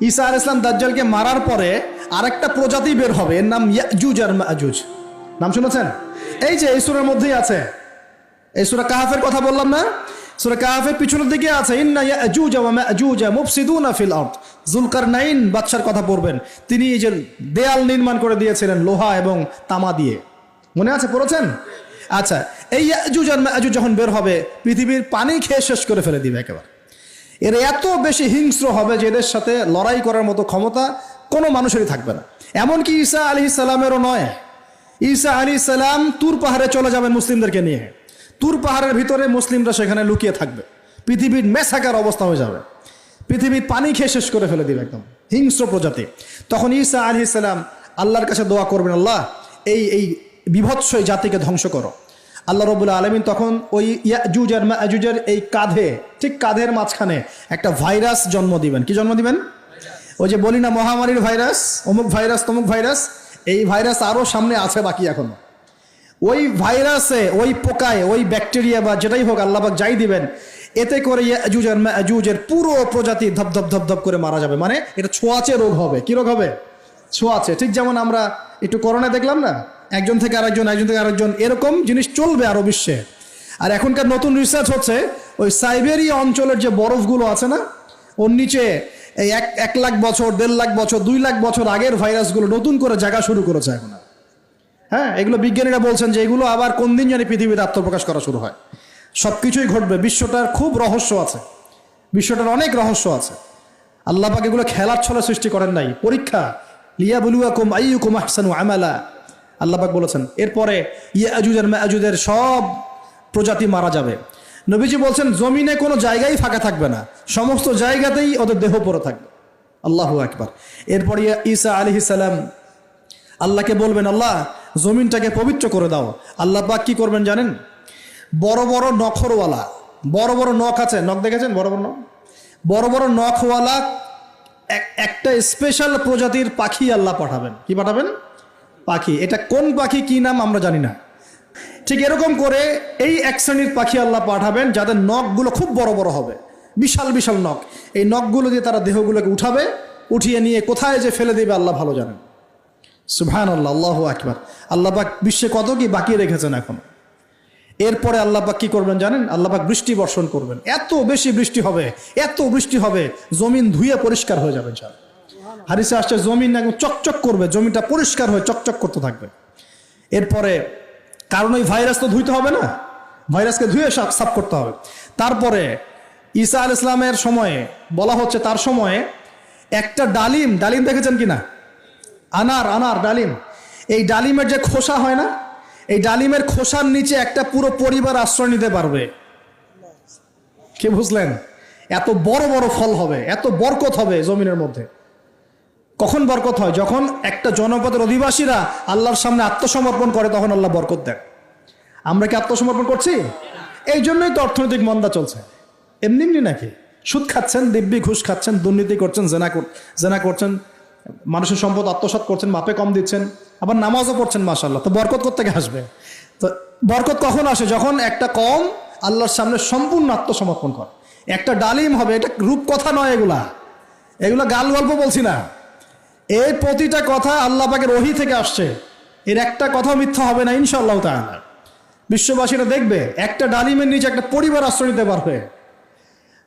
ঈসা আলাইহিস সালাম দাজ্জালকে মারার পরে আরেকটা প্রজাতি বের হবে, এর নাম ইয়াজুজ আর মাজুজ। নাম শুনেছেন? এই যে এই সূরার মধ্যেই আছে, এই সূরা কাহাফের কথা বললাম না, সূরা কাহাফের পিছনের দিকে আছে ইন্না ইয়াজুজ ওয়া মাজুজ মুফসিদুনা ফিল আরদ। যুলকারনাইন বাদশার কথা পড়বেন, তিনি এই যে দেয়াল নির্মাণ করে দিয়েছিলেন লোহা এবং তামা দিয়ে, মনে আছে, পড়েছেন? আচ্ছা, এই ইয়াজুজ আর মাজুজ যখন বের হবে পৃথিবীর পানি খেয়ে শেষ করে ফেলে দিবে একেবারে। এর এত বেশি হিংস্র হবে যে এদের সাথে লড়াই করার মতো ক্ষমতা কোনো মানুষেরই থাকবে না। এমনকি ঈসা আলাইহিস সালামেরও নয়। ঈসা আলাইহিস সালাম তুর পাহাড়ে চলে যাবেন মুসলিমদেরকে নিয়ে, তুর পাহাড়ের ভিতরে মুসলিমরা সেখানে লুকিয়ে থাকবে, পৃথিবীর মেসাকার অবস্থা হয়ে যাবে, পৃথিবীর পানি খেয়ে শেষ করে ফেলে দিবে, একদম হিংস্র প্রজাতি। তখন ঈসা আলাইহিস সালাম আল্লাহর কাছে দোয়া করবেন, আল্লাহ এই বিভৎস এই জাতিকে ধ্বংস করো। আল্লাহ রাব্বুল আলামিন তখন ওই ইয়াজুজ আর মাজুজের এই কাঁধে, ঠিক কাঁধের মাঝখানে একটা ভাইরাস জন্ম দিবেন। কি জন্ম দিবেন? ওই যে বলি না মহামারীর ভাইরাস, অমুক ভাইরাস তমুক ভাইরাস, এই ভাইরাস আরও সামনে আছে বাকি এখনো। ওই ভাইরাসে, ওই পোকায়, ওই ব্যাকটেরিয়া বা যেটাই হোক আল্লাহ পাক যাই দিবেন, এতে করে ইয়াজুজ আর মাজুজের পুরো প্রজাতি ধপ ধপ ধপ করে মারা যাবে। মানে এটা ছোঁয়াচে রোগ হবে। কি রোগ হবে? ছোঁয়াচে। ঠিক যেমন আমরা একটু করোনা দেখলাম না, একজন থেকে আরেকজন, একজন থেকে আরেকজন, এরকম জিনিস চলবে আরো বিশ্বে। আর এখনকার নতুন রিসার্চ হচ্ছে ওই সাইবেরিয়া অঞ্চলের যে বরফগুলো আছে না, ওর নিচে এই 1 লাখ বছর, 1.5 লাখ বছর, 2 লাখ বছর আগের ভাইরাসগুলো নতুন করে জায়গা শুরু করেছে এখন। হ্যাঁ, এগুলো বিজ্ঞানীরা বলছেন যে এগুলো আবার কোন দিন জানি পৃথিবীতে আত্মপ্রকাশ করা শুরু হয়। সব কিছুই ঘটবে। বিশ্বটার খুব রহস্য আছে, বিশ্বটার অনেক রহস্য আছে। আল্লাহ পাক এগুলো খেলার ছলে সৃষ্টি করেন নাই, পরীক্ষা। লিয়াবলুয়াকুম আইয়ুকুম আহসানু আমালা, আল্লাহ পাক বলেছেন। এরপরে ইয়াজুজ আর মাজুজের সব প্রজাতি মারা যাবে। নবীজি বলছেন জমিনে কোনো জায়গায় ফাঁকা থাকবে না, সমস্ত জায়গাতেই ওদের দেহ পড়ে থাকবে। আল্লাহু আকবার। এরপরে ঈসা আলাইহিস সালাম আল্লাহকে বলবেন, আল্লাহ জমিনটাকে পবিত্র করে দাও। আল্লাহ পাক কি করবেন জানেন? বড় বড় নখরওয়ালা, বড় বড় নখ আছে, নখ দেখেছেন? বড় বড় নখ, বড় বড় নখওয়ালা একটা স্পেশাল প্রজাতির পাখি আল্লাহ পাঠাবেন। কি পাঠাবেন? পাখি। এটা কোন পাখি, কি নাম আমরা জানি না। ঠিক এরকম করে এই এক শ্রেণীর পাখি আল্লাহ পাঠাবেন যাদের নখগুলো খুব বড় বড় হবে, বিশাল বিশাল নখ। এই নখগুলো দিয়ে তারা দেহগুলোকে উঠাবে, উঠিয়ে নিয়ে কোথায় যে ফেলে দেবে আল্লাহ ভালো জানেন। সুবহানাল্লাহ, আল্লাহু আকবার। আল্লাহ পাক বিশ্বে কত কি বাকি রেখেছেন এখন। এরপরে আল্লাহ পাক কি করবেন জানেন? আল্লাহ পাক বৃষ্টি বর্ষণ করবেন। এত বেশি বৃষ্টি হবে, এত বৃষ্টি হবে, জমিন ধুয়ে পরিষ্কার হয়ে যাবে। হাদিসে আসছে জমিন একদম চকচক করবে, জমিটা পরিষ্কার হয়ে চকচক করতে থাকবে। এরপরে কারণ ওই ভাইরাস তো ধুইতে হবে না, ভাইরাসকে ধুয়ে সাফ করতে হবে। তারপরে ঈসা আলাইহিস সালামের সময়ে বলা হচ্ছে, তার সময়ে একটা ডালিম, ডালিম দেখেছেন কিনা? আনার ডালিম, এই ডালিমের যে খোসা হয় না, এই ডালিমের খোসার নিচে একটা পুরো পরিবার আশ্রয় নিতে পারবে। কি বুঝলেন? এত বড় বড় ফল হবে, এত বরকত হবে জমিনের মধ্যে। কখন বরকত হয়? যখন একটা জনপদের অধিবাসীরা আল্লাহর সামনে আত্মসমর্পণ করে, তখন আল্লাহ বরকত দেন। আমরা কি আত্মসমর্পণ করছি? এই জন্যই তো অর্থনৈতিক মন্দা চলছে। এমনি এমনি নাকি? সুদ খাচ্ছেন, দিব্যি ঘুষ খাচ্ছেন, দুর্নীতি করছেন, জেনা করছেন, মানুষের সম্পদ আত্মসাৎ করছেন, মাপে কম দিচ্ছেন, আবার নামাজও পড়ছেন, মাশাআল্লাহ। তো বরকত কোত্থেকে আসবে? তো বরকত কখন আসে? যখন একটা কওম আল্লাহর সামনে সম্পূর্ণ আত্মসমর্পণ করে। একটা ডালিম হবে, এটা রূপকথা নয়, এগুলা গাল গল্প বলছি না। এই প্রতিটা কথা আল্লাহ পাকের ওহী থেকে আসছে, এর একটা কথা মিথ্যা হবে না ইনশাআল্লাহ তাআলা। বিশ্ববাসীরা দেখবে একটা ডালিমের নিচে একটা পরিবার আশ্রয় নিতে পারবে।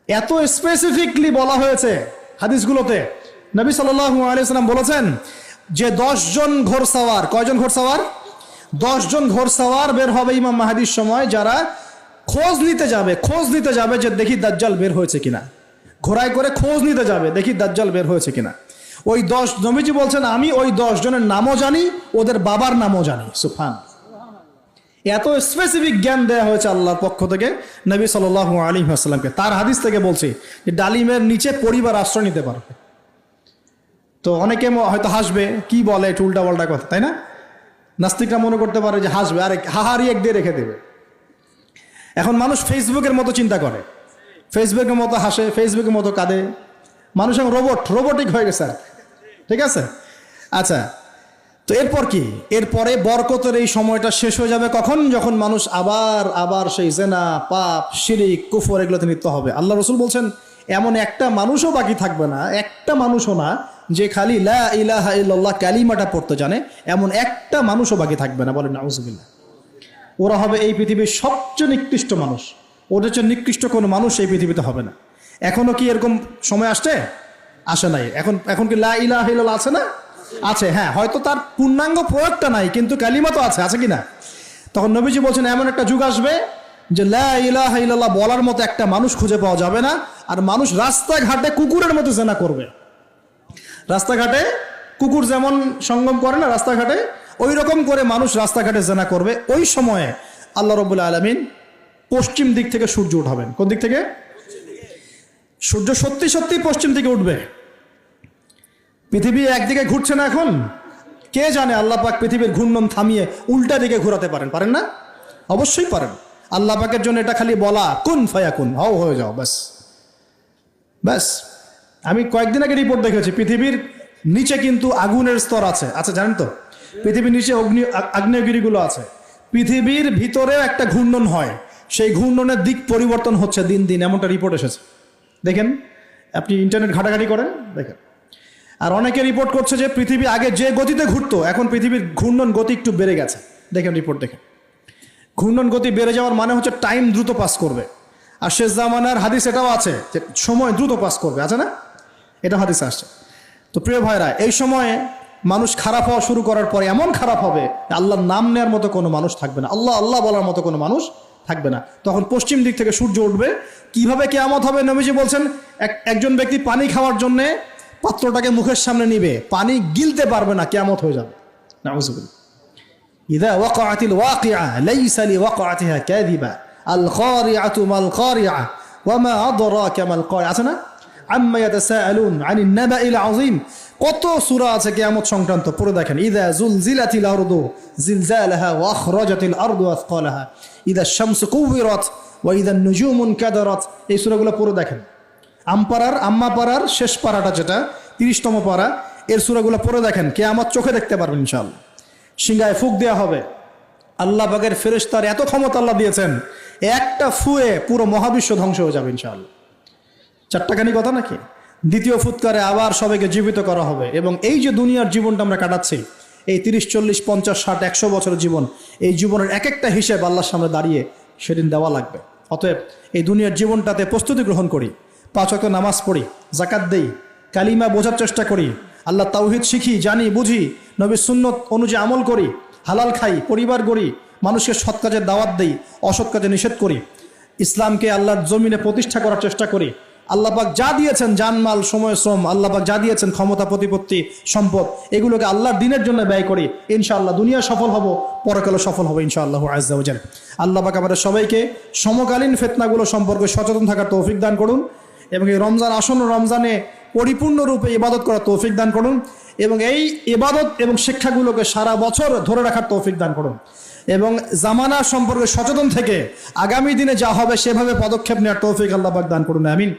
এত স্পেসিফিকলি বলা হয়েছে হাদিসগুলোতে। নবী সাল্লাল্লাহু আলাইহি ওয়াসাল্লাম বলেছেন যে 10 জন ঘোড়সওয়ার, কয়জন ঘোড়সওয়ার? 10 জন ঘোড়সওয়ার বের হবে ইমাম মাহদির সময়, যারা খোঁজ নিতে যাবে যে দেখি দাজ্জাল বের হয়েছে কিনা। ঘোড়ায় করে খোঁজ নিতে যাবে, দেখি দাজ্জাল বের হয়েছে কিনা। ওই 10, নবীজি বলছেন আমি ওই 10 জনের নামও জানি, ওদের বাবার নামও জানি। সুবহানাল্লাহ। এত স্পেসিফিক জ্ঞান দেয়া হয়েছে আল্লাহর পক্ষ থেকে নবী সাল্লাল্লাহু আলাইহি ওয়াসাল্লামকে। তার হাদিস থেকে বলছি যে ডালিমের নিচে পরিবার আশ্রয় নিতে পারবে। তো অনেকে হয়তো হাসবে, কি বলে একটু উল্টা পাল্টা কথা, তাই না? নাস্তিকরা মনে করতে পারে যে হাসবে, আরে হাহারি এক দিয়ে রেখে দেবে। এখন মানুষ ফেসবুকের মতো চিন্তা করে, ফেসবুকের মতো হাসে, ফেসবুকের মতো কাঁদে। মানুষ এখন রোবটিক হয়ে গেছে। ঠিক আছে, আচ্ছা। তো এরপর কি? এরপরে বরকতের এই সময়টা শেষ হয়ে যাবে কখন? যখন মানুষ আবার সেই জেনা, পাপ, শিরিক, কুফর এগুলোতে লিপ্ত হবে। আল্লাহ রাসূল বলছেন এমন একটা মানুষও বাকি থাকবে না, একটা মানুষও না যে খালি লা ইলাহা ইল্লাল্লাহ কালিমাটা পড়তে জানে, এমন একটা মানুষও বাকি থাকবে না। বলেন নাউজুবিল্লাহ। ওরা হবে এই পৃথিবীর সবচেয়ে নিকৃষ্ট মানুষ, ওদের চেয়ে নিকৃষ্ট কোনো মানুষ এই পৃথিবীতে হবে না। এখনো কি এরকম সময় আসে নাই? এখন কি লা ইলাহা ইল্লাল্লাহ আছে না? আছে, হ্যাঁ, হয়তো তার পূর্ণাঙ্গ প্রয়োগটা নাই, কিন্তু কালিমা তো আছে কি না? তখন নবীজি বলছেন এমন একটা যুগ আসবে যে লা ইলাহা ইল্লাল্লাহ বলার মতো একটা মানুষ খুঁজে পাওয়া যাবে না, আর মানুষ রাস্তাঘাটে কুকুরের মতো জেনা করবে। রাস্তাঘাটে কুকুর যেমন সঙ্গম করে না রাস্তাঘাটে, ওই রকম করে মানুষ রাস্তাঘাটে জেনা করবে। ওই সময়ে আল্লাহ রাব্বুল আলামিন পশ্চিম দিক থেকে সূর্য উঠাবেন। কোন দিক থেকে? সূর্য সত্যি সত্যি পশ্চিম দিকে উঠবে। পৃথিবী একদিকে ঘুরছে না এখন, কে জানে আল্লাহ পাক পৃথিবীর ঘূর্ণন থামিয়ে উল্টা দিকে ঘোরাতে পারেন না? অবশ্যই পারেন। আল্লাহ পাকের জন্য এটা খালি বলা, কুন ফায়াকুন, হও হয়ে যাও, ব্যাস। আমি কয়েকদিন আগে রিপোর্ট দেখেছি, পৃথিবীর নিচে কিন্তু আগুনের স্তর আছে, জানেন তো? পৃথিবীর নিচে আগ্নেয়গিরিগুলো আছে। পৃথিবীর ভিতরেও একটা ঘূর্ণন হয়, সেই ঘূর্ণনের দিক পরিবর্তন হচ্ছে দিন দিন, এমনটা রিপোর্ট এসেছে। দেখেন, আপনি ইন্টারনেট ঘাটাঘাটি করেন, দেখেন। আর অনেকে রিপোর্ট করছে যে পৃথিবী আগে যে গতিতে ঘুরতো, এখন পৃথিবীর ঘূর্ণন গতি একটু বেড়ে গেছে। দেখেন রিপোর্ট, দেখেন। ঘূর্ণন গতি বেড়ে যাওয়ার মানে হচ্ছে টাইম দ্রুত পাস করবে। আর শেষ জামানার হাদিস এটাও আছে যে সময় দ্রুত পাস করবে, আছে না? এটা হাদিস আসছে। তো প্রিয় ভাইরা, এই সময়ে মানুষ খারাপ হওয়া শুরু করার পরে এমন খারাপ হবে, আল্লাহর নাম নেওয়ার মতো কোনো মানুষ থাকবে না, আল্লাহ আল্লাহ বলার মতো কোনো মানুষ থাকবে না। তখন পশ্চিম দিক থেকে সূর্য উঠবে। কিভাবে কিয়ামত হবে? নবীজি বলছেন একজন ব্যক্তি পানি খাওয়ার জন্যে পাত্রটাকে মুখের সামনে নিবে, পানি গিলতে পারবে না, কিয়ামত হয়ে যাবে। নাউযুবিল্লাহ। ইযা ওয়াকাআতিল ওয়াকিআ লাইসা লিওয়াকাআতিহা কাযিবা আল খারিআতু মাল খারিআ ওয়া মা আদরাকা মাল খারিআ, আছে না? আম্মা ইয়াতাসাআলুন আনিন নাবাইল আযীম। কত সূরা আছে কিয়ামত সংক্রান্ত, পড়ে দেখেন। ইযা যুলজিলাতিল আরদু জিলজালাহা ওয়া আখরাজাতিল আরদু আসকালাহা ইযা শামসু কুবিরাত ওয়া ইযা নুজুমু কাদারাত। এই সূরাগুলো পড়ে দেখেন। আম্মা পারার শেষ পারাটা, যেটা 30তম পারা, এর সূরাগুলো পড়ে দেখেন। কিয়ামত চোখে দেখতে পারবেন ইনশাআল্লাহ। সিংহায় ফুঁক দেওয়া হবে। আল্লাহ পাকের ফেরেশতার এত ক্ষমতা আল্লাহ দিয়েছেন, একটা ফুয়ে পুরো মহাবিশ্ব ধ্বংস হয়ে যাবে ইনশাআল্লাহ। চারটাখানি কথা নাকি? দ্বিতীয় ফুৎকারে আবার সবাইকে জীবিত করা হবে। এবং এই যে দুনিয়ার জীবনটা আমরা কাটাচ্ছি, এই 30, 40, 50, 60, 100 বছরের জীবন, এই জীবনের এক একটা হিসেব আল্লাহর সামনে দাঁড়িয়ে সেদিন দেওয়া লাগবে। অতএব এই দুনিয়ার জীবনটাতে প্রস্তুতি গ্রহণ করি, 5 ওয়াক্ত নামাজ পড়ি, যাকাত দেই, কালিমা বোঝার চেষ্টা করি, আল্লাহ তাওহীদ শিখি, জানি, বুঝি, নবীর সুন্নত অনুযায়ী আমল করি, হালাল খাই, পরিবার গড়ি, মানুষকে সৎ কাজের দাওয়াত দেই, অসৎ কাজে নিষেধ করি, ইসলামকে আল্লাহর জমিনে প্রতিষ্ঠা করার চেষ্টা করি। আল্লাহ পাক যা দিয়েছেন, জানমাল, সময়, শ্রম, আল্লাহ পাক যা দিয়েছেন, ক্ষমতা, প্রতিপত্তি, সম্পদ, এগুলোকে আল্লাহর দ্বীনের জন্য ব্যয় করি। ইনশাআল্লাহ দুনিয়া সফল হব, পরকালে সফল হবে ইনশাআল্লাহু আযজা ওয়া জাল্লা। আল্লাহ পাক আমাদের সবাইকে সমকালীন ফিতনাগুলো সম্পর্কে সচেতন থাকার তৌফিক দান করুন, এবং এই রমজান, আসন্ন রমজানে পরিপূর্ণরূপে ইবাদত করার তৌফিক দান করুন, এবং এই ইবাদত এবং শিক্ষাগুলোকে সারা বছর ধরে রাখার তৌফিক দান করুন, এবং জামানা সম্পর্কে সচেতন থেকে আগামী দিনে যা হবে সেভাবে পদক্ষেপ নেওয়ার তৌফিক আল্লাহ পাক দান করুন। আমিন।